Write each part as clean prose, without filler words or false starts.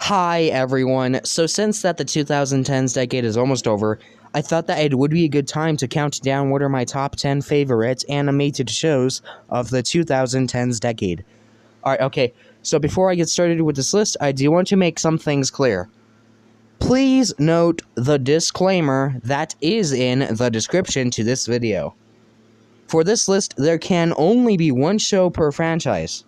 Hi everyone. So since that the 2010s decade is almost over, I thought that it would be a good time to count down what are my top 10 favorite animated shows of the 2010s decade. Alright, okay. So before I get started with this list, I do want to make some things clear. Please note the disclaimer that is in the description to this video. For this list, there can only be one show per franchise.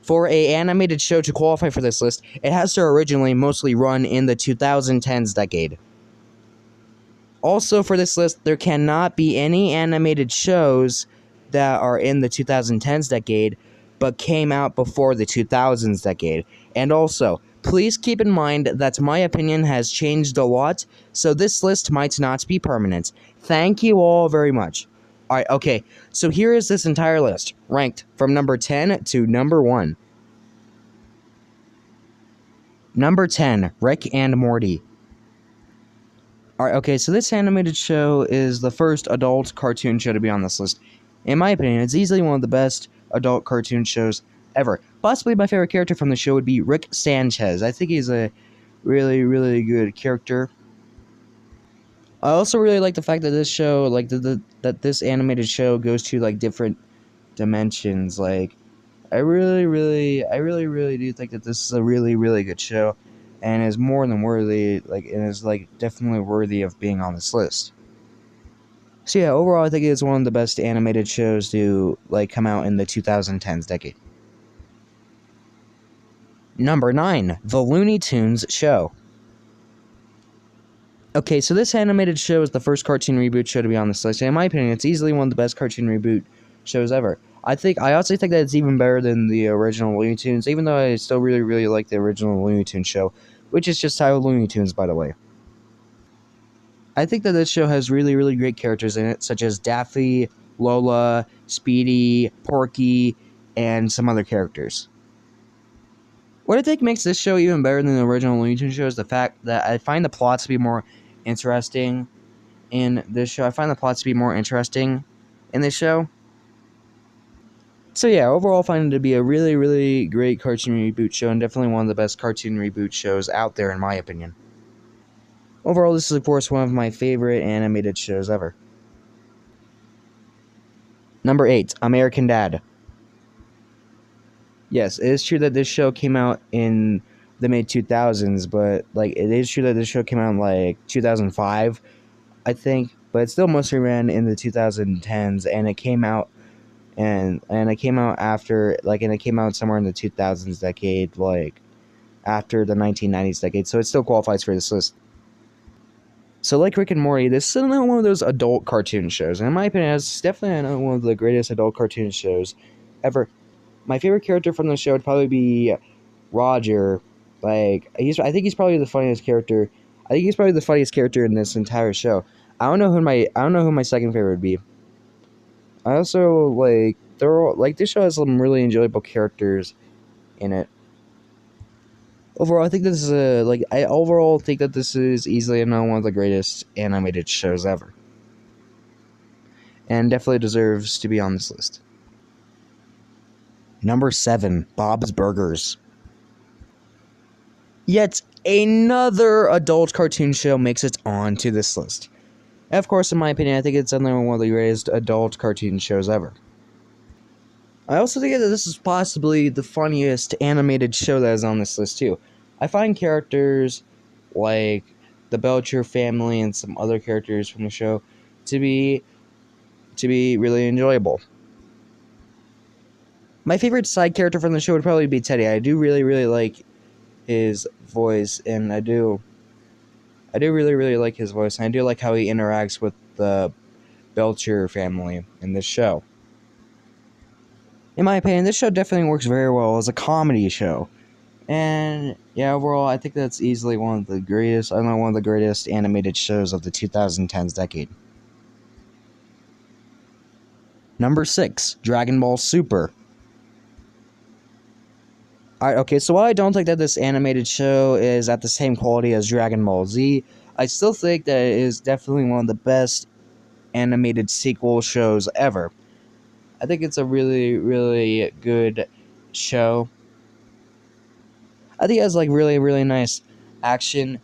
For an animated show to qualify for this list, it has to originally mostly run in the 2010s decade. Also, for this list, there cannot be any animated shows that are in the 2010s decade, but came out before the 2000s decade. And also, please keep in mind that my opinion has changed a lot, so this list might not be permanent. Thank you all very much. Alright, okay, so here is this entire list, ranked from number 10 to number 1. Number 10, Rick and Morty. Alright, okay, so this animated show is the first adult cartoon show to be on this list. In my opinion, it's easily one of the best adult cartoon shows ever. Possibly my favorite character from the show would be Rick Sanchez. I think he's a really, really good character. I also really like the fact that this show, that this animated show goes to, different dimensions. I really, really do think that this is a really, really good show, and is more than worthy, and is, definitely worthy of being on this list. So yeah, overall, I think it's one of the best animated shows to, come out in the 2010s decade. Number 9, The Looney Tunes Show. Okay, so this animated show is the first cartoon reboot show to be on this list, and in my opinion, it's easily one of the best cartoon reboot shows ever. I honestly think that it's even better than the original Looney Tunes, even though I still really, really like the original Looney Tunes show, which is just titled Looney Tunes, by the way. I think that this show has really, really great characters in it, such as Daffy, Lola, Speedy, Porky, and some other characters. What I think makes this show even better than the original Looney Tunes show is the fact that I find the plots to be more interesting in this show. I find the plots to be more interesting in this show. So yeah, overall I find it to be a really, really great cartoon reboot show, and definitely one of the best cartoon reboot shows out there in my opinion. Overall, this is of course one of my favorite animated shows ever. Number 8, American Dad. Yes, it is true that this show came out in the mid-2000s, but, it is true that this show came out in, 2005, I think, but it still mostly ran in the 2010s, and it came out, and it came out after, and it came out somewhere in the 2000s decade, after the 1990s decade, so it still qualifies for this list. So, like Rick and Morty, this is another one of those adult cartoon shows, and in my opinion, it's definitely another one of the greatest adult cartoon shows ever. My favorite character from the show would probably be Roger. I think he's probably the funniest character. I think he's probably the funniest character in this entire show. I don't know who my second favorite would be. I also this show has some really enjoyable characters in it. Overall, I think this is overall think that this is easily another one of the greatest animated shows ever, and definitely deserves to be on this list. Number 7, Bob's Burgers. Yet another adult cartoon show makes it onto this list. And of course, in my opinion, I think it's another one of the greatest adult cartoon shows ever. I also think that this is possibly the funniest animated show that is on this list too. I find characters like the Belcher family and some other characters from the show to be really enjoyable. My favorite side character from the show would probably be Teddy. I do really, really like his voice, and I do really, really like his voice, and I do like how he interacts with the Belcher family in this show. In my opinion, this show definitely works very well as a comedy show. And yeah, overall, I think that's easily one of the greatest animated shows of the 2010s decade. Number 6, Dragon Ball Super. Alright, okay, so while I don't think that this animated show is at the same quality as Dragon Ball Z, I still think that it is definitely one of the best animated sequel shows ever. I think it's a really, really good show. I think it has like really really nice action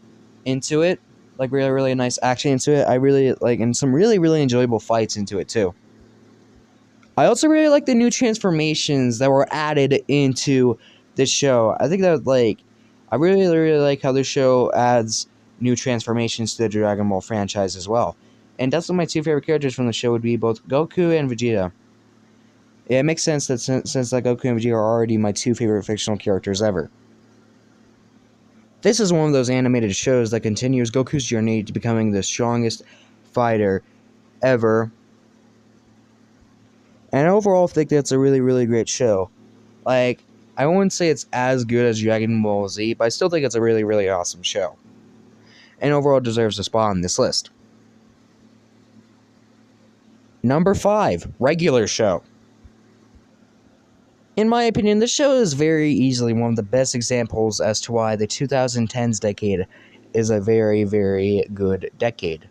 into it, like really really nice action into it. I really like, and some really really enjoyable fights into it too. I also really like the new transformations that were added into this show. I think that like I really really like how this show adds new transformations to the Dragon Ball franchise as well. And definitely my two favorite characters from the show would be both Goku and Vegeta. Yeah, it makes sense that since like Goku and Vegeta are already my two favorite fictional characters ever. This is one of those animated shows that continues Goku's journey to becoming the strongest fighter ever. And overall, I think that's a really, really great show. Like, I wouldn't say it's as good as Dragon Ball Z, but I still think it's a really, really awesome show. And overall deserves a spot on this list. Number 5, regular show. In my opinion, this show is very easily one of the best examples as to why the 2010s decade is a very, very good decade.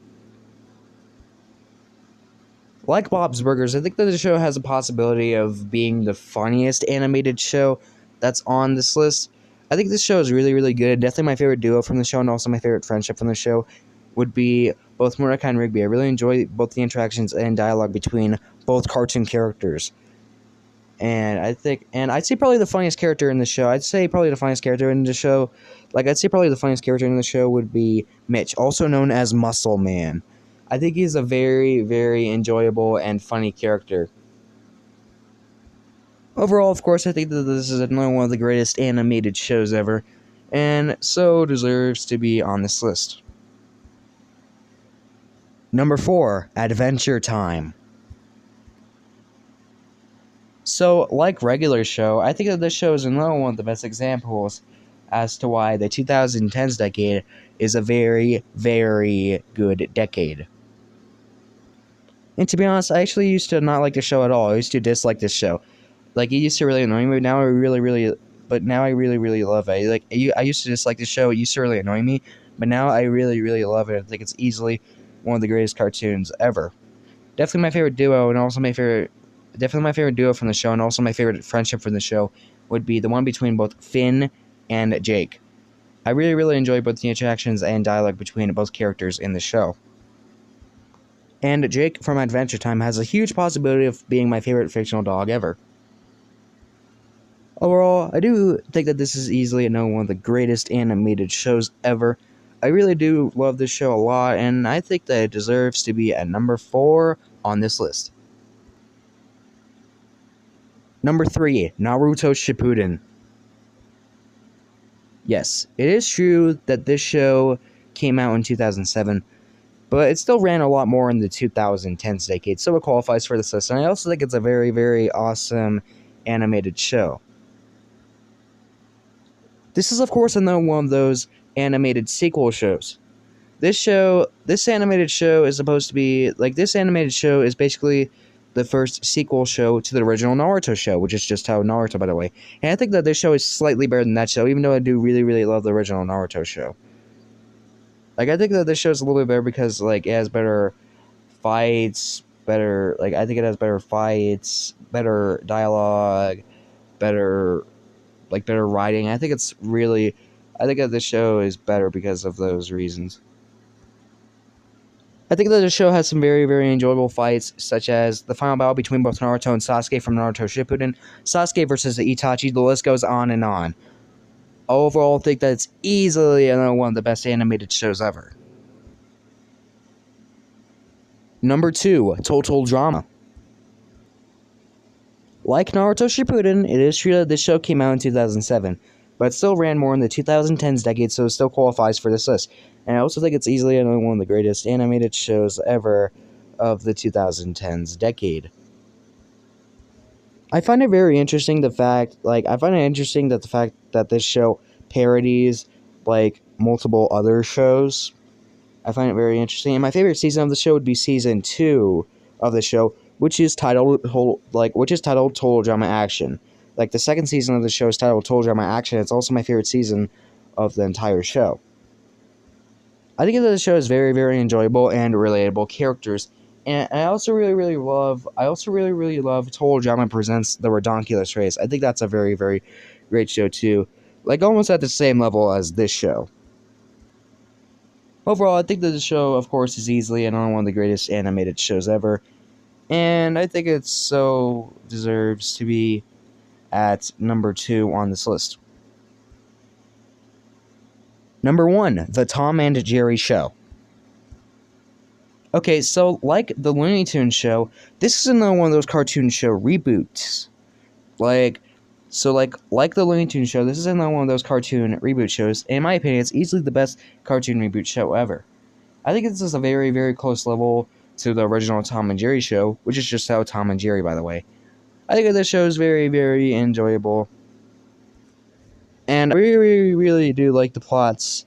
Like Bob's Burgers, I think that the show has a possibility of being the funniest animated show that's on this list. I think this show is really, really good. Definitely my favorite duo from the show, and also my favorite friendship from the show would be both Mordecai and Rigby. I really enjoy both the interactions and dialogue between both cartoon characters. And I'd say probably the funniest character in the show. I'd say probably the funniest character in the show. I'd say probably the funniest character in the show would be Mitch, also known as Muscle Man. I think he's a very, very enjoyable and funny character. Overall, of course, I think that this is another one of the greatest animated shows ever, and so deserves to be on this list. Number 4, Adventure Time. So, like regular show, I think that this show is another one of the best examples as to why the 2010s decade is a very, very good decade. And to be honest, I actually used to not like the show at all. I used to dislike this show. Like, it used to really annoy me, but now I really, really love it. I used to dislike the show. It used to really annoy me, but now I really, really love it. I think it's easily one of the greatest cartoons ever. Definitely my favorite duo, and also my favorite duo from the show, and also my favorite friendship from the show would be the one between both Finn and Jake. I really, really enjoy both the interactions and dialogue between both characters in the show. And Jake from Adventure Time has a huge possibility of being my favorite fictional dog ever. Overall, I do think that this is easily one of the greatest animated shows ever. I really do love this show a lot, and I think that it deserves to be at number 4 on this list. Number 3, Naruto Shippuden. Yes, it is true that this show came out in 2007, but it still ran a lot more in the 2010s decade, so it qualifies for this list. And I also think it's a very, very awesome animated show. This is, of course, another one of those animated sequel shows. This animated show is supposed to be, this animated show is basically the first sequel show to the original Naruto show, which is just how Naruto, by the way. And I think that this show is slightly better than that show, even though I do really, really love the original Naruto show. I think that this show is a little bit better because, it has better fights, better dialogue, better writing. I think that this show is better because of those reasons. I think that the show has some very, very enjoyable fights, such as the final battle between both Naruto and Sasuke from Naruto Shippuden, Sasuke versus Itachi, the list goes on and on. Overall, I think that it's easily one of the best animated shows ever. Number 2, Total Drama. Like Naruto Shippuden, it is true that this show came out in 2007, but it still ran more in the 2010s decade, so it still qualifies for this list. And I also think it's easily one of the greatest animated shows ever of the 2010s decade. I find it very interesting the fact that this show parodies multiple other shows. I find it very interesting. And my favorite season of the show would be season 2 of the show, which is titled Total Drama Action. The second season of the show is titled Total Drama Action. It's also my favorite season of the entire show. I think that the show is very, very enjoyable and relatable characters. And I also really, really love Total Drama Presents The Redonkulous Race. I think that's a very, very great show too. like almost at the same level as this show. Overall, I think that the show, of course, is easily another one of the greatest animated shows ever, and I think it so deserves to be at number 2 on this list. Number 1, The Tom and Jerry Show. Okay, so like the Looney Tunes show, this is another one of those cartoon show reboots. Like the Looney Tunes show, this is another one of those cartoon reboot shows. In my opinion, it's easily the best cartoon reboot show ever. I think this is a very, very close level to the original Tom and Jerry show, which is just how Tom and Jerry, by the way. I think this show is very, very enjoyable. And I really, really do like the plots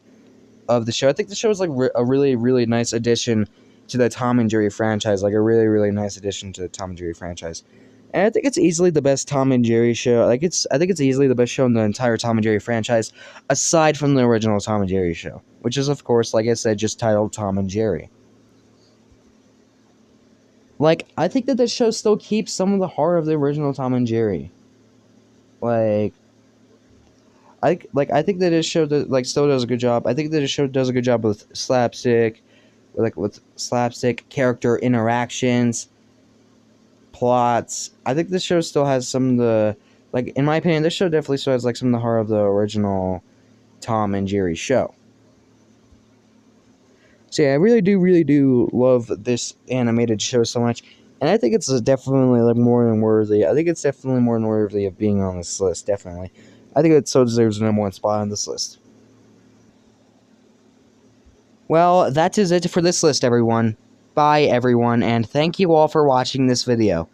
of the show. I think the show is like a really, really nice addition to the Tom and Jerry franchise. Like a really, really nice addition to the Tom and Jerry franchise. And I think it's easily the best Tom and Jerry show. I think it's easily the best show in the entire Tom and Jerry franchise, aside from the original Tom and Jerry show, which is, of course, like I said, just titled Tom and Jerry. Like, I think that this show still keeps some of the heart of the original Tom and Jerry. Like, I think that this show still does a good job. I think that this show does a good job with slapstick, character interactions, plots. I think this show still has some of the, like, in my opinion, this show definitely still has like some of the heart of the original Tom and Jerry show. So yeah, I really do love this animated show so much, and I think it's definitely like more than worthy. I think it's definitely more than worthy of being on this list. Definitely, I think it so deserves the number 1 spot on this list. Well, that is it for this list, everyone. Bye, everyone, and thank you all for watching this video.